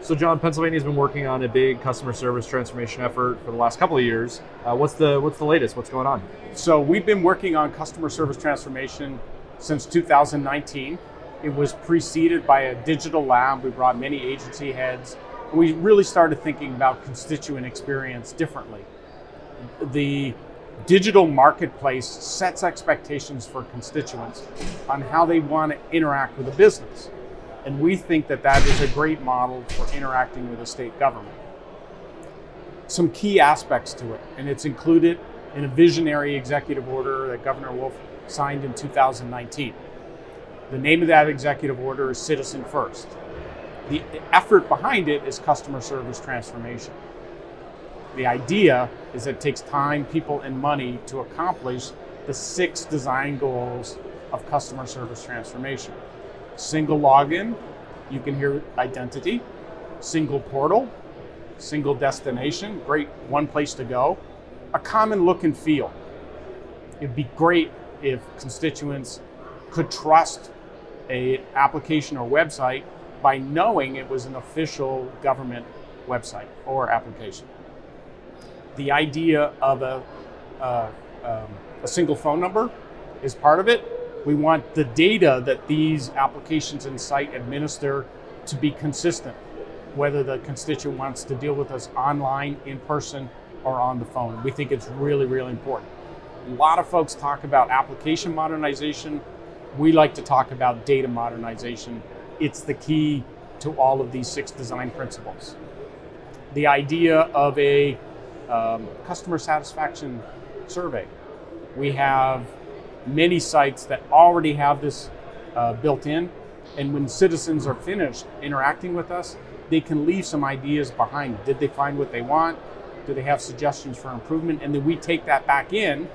So John, Pennsylvania's been working on a big customer service transformation effort for the last couple of years. What's the latest? What's going on? So we've been working on customer service transformation since 2019. It was preceded by a digital lab. We brought many agency heads. And we really started thinking about constituent experience differently. The digital marketplace sets expectations for constituents on how they want to interact with a business. And we think that that is a great model for interacting with a state government. Some key aspects to it, and it's included in a visionary executive order that Governor Wolf signed in 2019. The name of that executive order is Citizen First. The effort behind it is customer service transformation. The idea is that it takes time, people, and money to accomplish the 6 design goals of customer service transformation. Single login, you can hear identity, single portal, single destination, great one place to go, a common look and feel. It'd be great if constituents could trust an application or website by knowing it was an official government website or application. The idea of a single phone number is part of it. We want the data that these applications and site administer to be consistent, whether the constituent wants to deal with us online, in person, or on the phone. We think it's really, really important. A lot of folks talk about application modernization. We like to talk about data modernization. It's the key to all of these 6 design principles. The idea of a customer satisfaction survey. We have many sites that already have this built in, and when citizens are finished interacting with us, they can leave some ideas behind. Did they find what they want? Do they have suggestions for improvement? And then we take that back in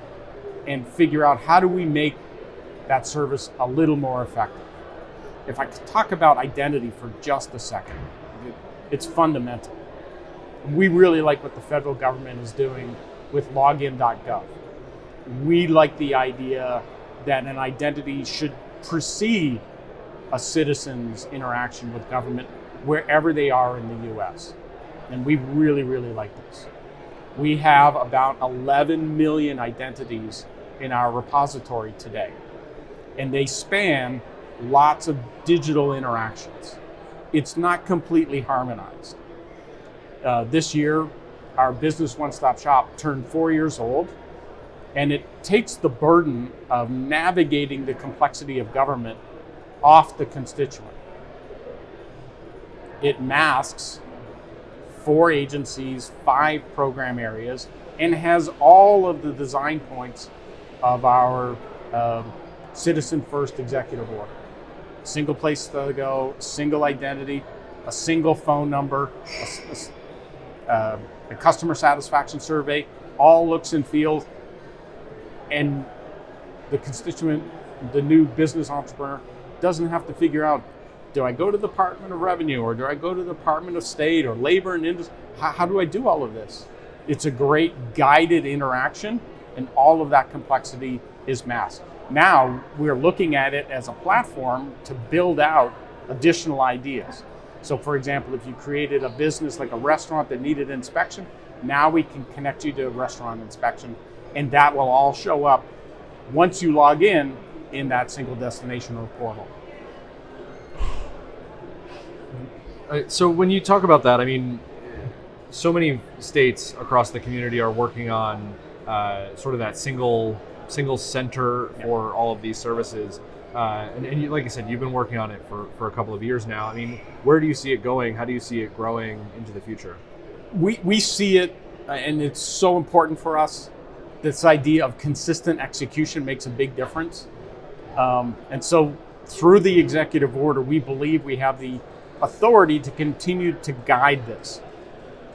and figure out how do we make that service a little more effective. If I could talk about identity for just a second, it's fundamental. We really like what the federal government is doing with login.gov. We like the idea that an identity should precede a citizen's interaction with government wherever they are in the US. And we really, really like this. We have about 11 million identities in our repository today, and they span lots of digital interactions. It's not completely harmonized. This year, our business one-stop shop turned 4 years old, and it takes the burden of navigating the complexity of government off the constituent. It masks 4 agencies, 5 program areas, and has all of the design points of our Citizen First executive order. Single place to go, single identity, a single phone number, a customer satisfaction survey, all looks and feels. And the constituent, the new business entrepreneur, doesn't have to figure out, do I go to the Department of Revenue, or do I go to the Department of State, or Labor and Industry? How do I do all of this? It's a great guided interaction, and all of that complexity is masked. Now we're looking at it as a platform to build out additional ideas. So for example, if you created a business like a restaurant that needed inspection, now we can connect you to a restaurant inspection, and that will all show up once you log in that single destination or portal. So when you talk about that, I mean, so many states across the community are working on sort of that single center for all of these services. And you, like I said, you've been working on it for a couple of years now. I mean, where do you see it going? How do you see it growing into the future? We see it, and it's so important for us. This idea of consistent execution makes a big difference. And so through the executive order, we believe we have the authority to continue to guide this.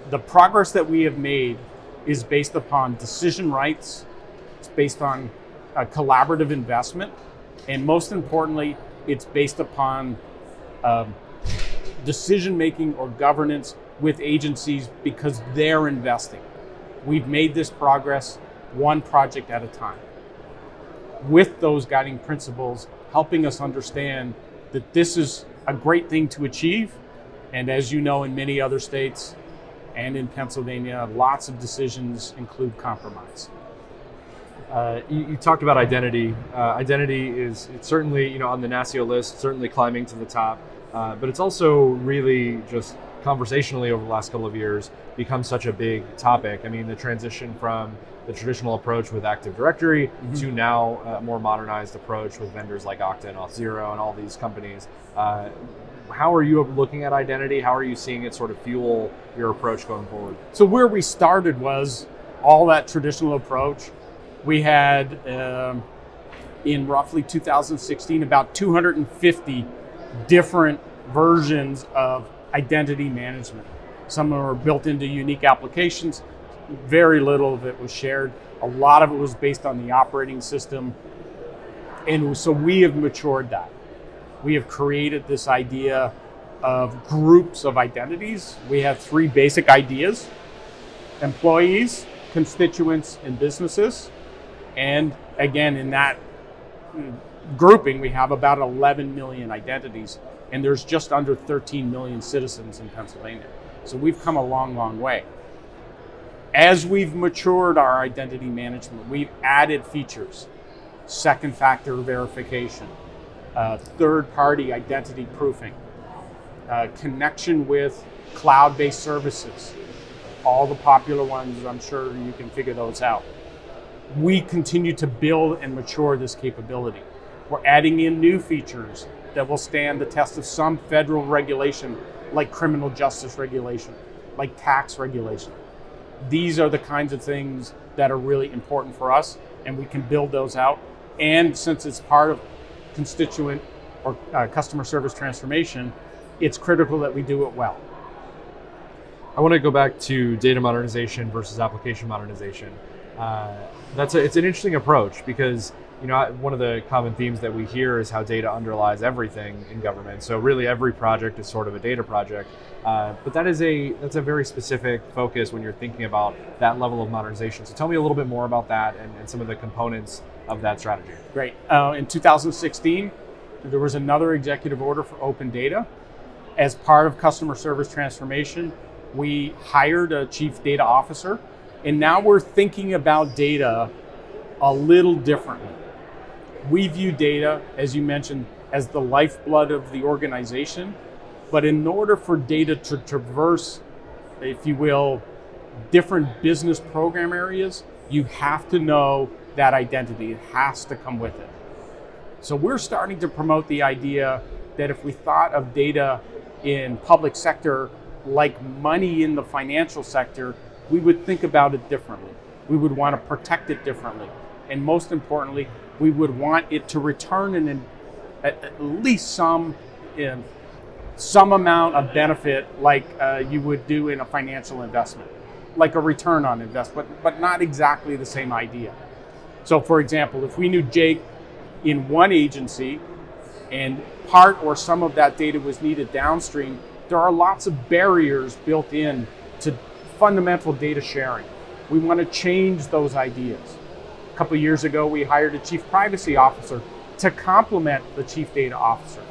The progress that we have made is based upon decision rights. It's based on collaborative investment. And most importantly, it's based upon decision-making or governance with agencies because they're investing. We've made this progress one project at a time, with those guiding principles helping us understand that this is a great thing to achieve, And as you know, in many other states and in Pennsylvania, lots of decisions include compromise. You talked about identity. Identity it's certainly on the NASCIO list, certainly climbing to the top, but it's also really just conversationally over the last couple of years become such a big topic. I mean, the transition from the traditional approach with Active Directory to now a more modernized approach with vendors like Okta and Auth0 and all these companies. How are you looking at identity? How are you seeing it sort of fuel your approach going forward? So where we started was all that traditional approach. We had, in roughly 2016, about 250 different versions of identity management. Some of them were built into unique applications. Very little of it was shared. A lot of it was based on the operating system. And so we have matured that. We have created this idea of groups of identities. We have three basic ideas: employees, constituents, and businesses. And again, in that grouping, we have about 11 million identities, and there's just under 13 million citizens in Pennsylvania. So we've come a long, long way. As we've matured our identity management, we've added features: second factor verification, third-party identity proofing, connection with cloud-based services, all the popular ones. I'm sure you can figure those out. We continue to build and mature this capability. We're adding in new features that will stand the test of some federal regulation, like criminal justice regulation, like tax regulation. These are the kinds of things that are really important for us, and we can build those out. And since it's part of constituent or customer service transformation, it's critical that we do it well. I want to go back to data modernization versus application modernization. It's an interesting approach because one of the common themes that we hear is how data underlies everything in government. So really every project is sort of a data project, but that's a very specific focus when you're thinking about that level of modernization. So tell me a little bit more about that and some of the components of that strategy. Great. In 2016, there was another executive order for open data. As part of customer service transformation, we hired a chief data officer, and now we're thinking about data a little differently. We view data, as you mentioned, as the lifeblood of the organization, but in order for data to traverse, if you will, different business program areas, you have to know that identity. It has to come with it. So we're starting to promote the idea that if we thought of data in public sector like money in the financial sector, we would think about it differently. We would want to protect it differently. And most importantly, we would want it to return at least some amount of benefit, like you would do in a financial investment, like a return on investment, but not exactly the same idea. So for example, if we knew Jake in one agency and part or some of that data was needed downstream, there are lots of barriers built in to fundamental data sharing. We want to change those ideas. A couple of years ago, we hired a chief privacy officer to complement the chief data officer,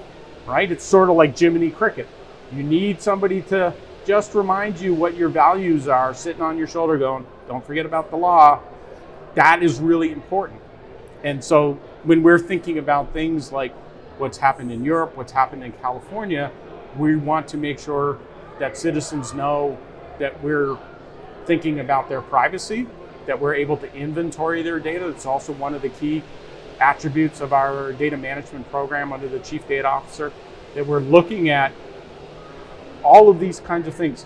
right? It's sort of like Jiminy Cricket. You need somebody to just remind you what your values are, sitting on your shoulder going, don't forget about the law. That is really important. And so when we're thinking about things like what's happened in Europe, what's happened in California, we want to make sure that citizens know that we're thinking about their privacy, that we're able to inventory their data. It's also one of the key attributes of our data management program under the chief data officer, that we're looking at all of these kinds of things.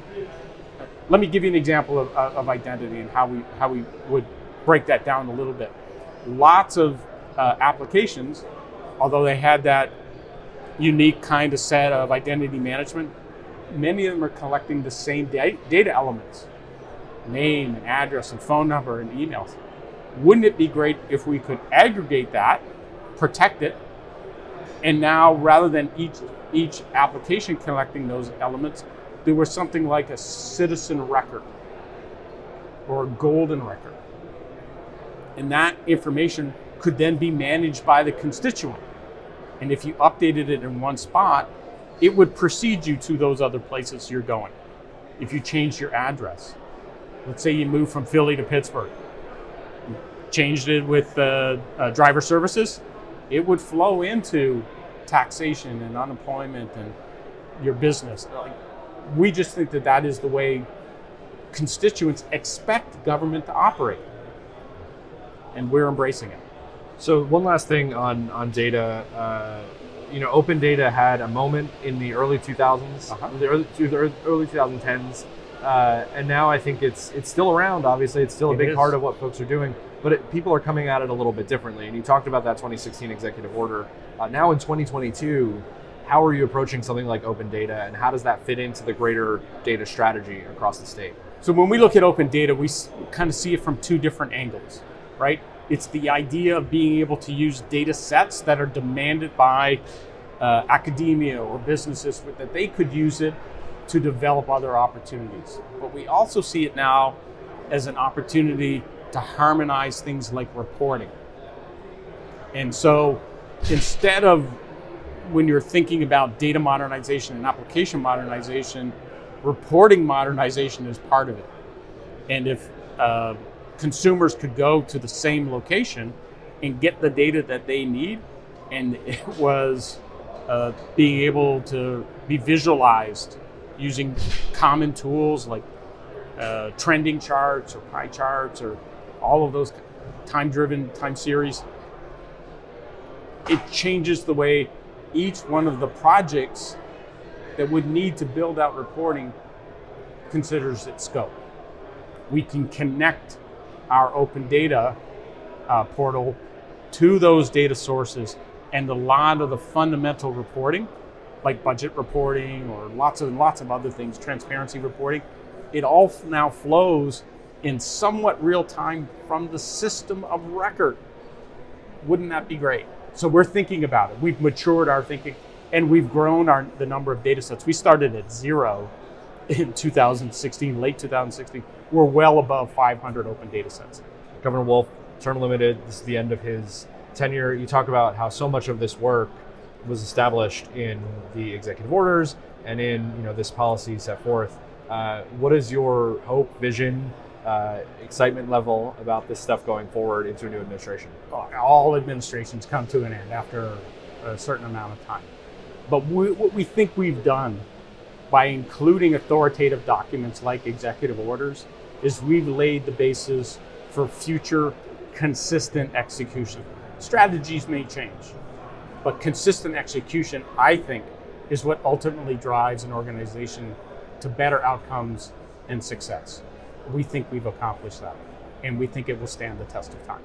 Let me give you an example of identity and how we would break that down a little bit. Lots of applications, although they had that unique kind of set of identity management, many of them are collecting the same data elements: name and address and phone number and emails. Wouldn't it be great if we could aggregate that, protect it, and now rather than each application collecting those elements, there was something like a citizen record or a golden record. And that information could then be managed by the constituent. And if you updated it in one spot, it would precede you to those other places you're going. If you change your address, let's say you move from Philly to Pittsburgh, you changed it with driver services, it would flow into taxation and unemployment and your business. Like, we just think that that is the way constituents expect government to operate, and we're embracing it. So one last thing on data. Open data had a moment in the early 2000s, the early 2010s, and now I think it's still around. Obviously, it's still a big part of what folks are doing, but people are coming at it a little bit differently. And you talked about that 2016 executive order. Now in 2022, how are you approaching something like open data, and how does that fit into the greater data strategy across the state? So when we look at open data, we kind of see it from two different angles, right? It's the idea of being able to use data sets that are demanded by academia or businesses, that they could use it to develop other opportunities. But we also see it now as an opportunity to harmonize things like reporting. And so instead of, when you're thinking about data modernization and application modernization, reporting modernization is part of it. And if consumers could go to the same location and get the data that they need, and it was being able to be visualized using common tools like trending charts or pie charts or all of those time-driven time series, it changes the way each one of the projects that would need to build out reporting considers its scope. We can connect our open data portal to those data sources, and a lot of the fundamental reporting, like budget reporting or lots of other things, transparency reporting, it all now flows in somewhat real time from the system of record. Wouldn't that be great? So we're thinking about it. We've matured our thinking, and we've grown the number of data sets. We started at 0 in 2016, late 2016. We're well above 500 open data sets. Governor Wolf, term limited, this is the end of his tenure. You talk about how so much of this work was established in the executive orders and in this policy set forth. What is your hope, vision, excitement level about this stuff going forward into a new administration? All administrations come to an end after a certain amount of time. But what we think we've done by including authoritative documents like executive orders is we've laid the basis for future consistent execution. Strategies may change, but consistent execution, I think, is what ultimately drives an organization to better outcomes and success. We think we've accomplished that, and we think it will stand the test of time.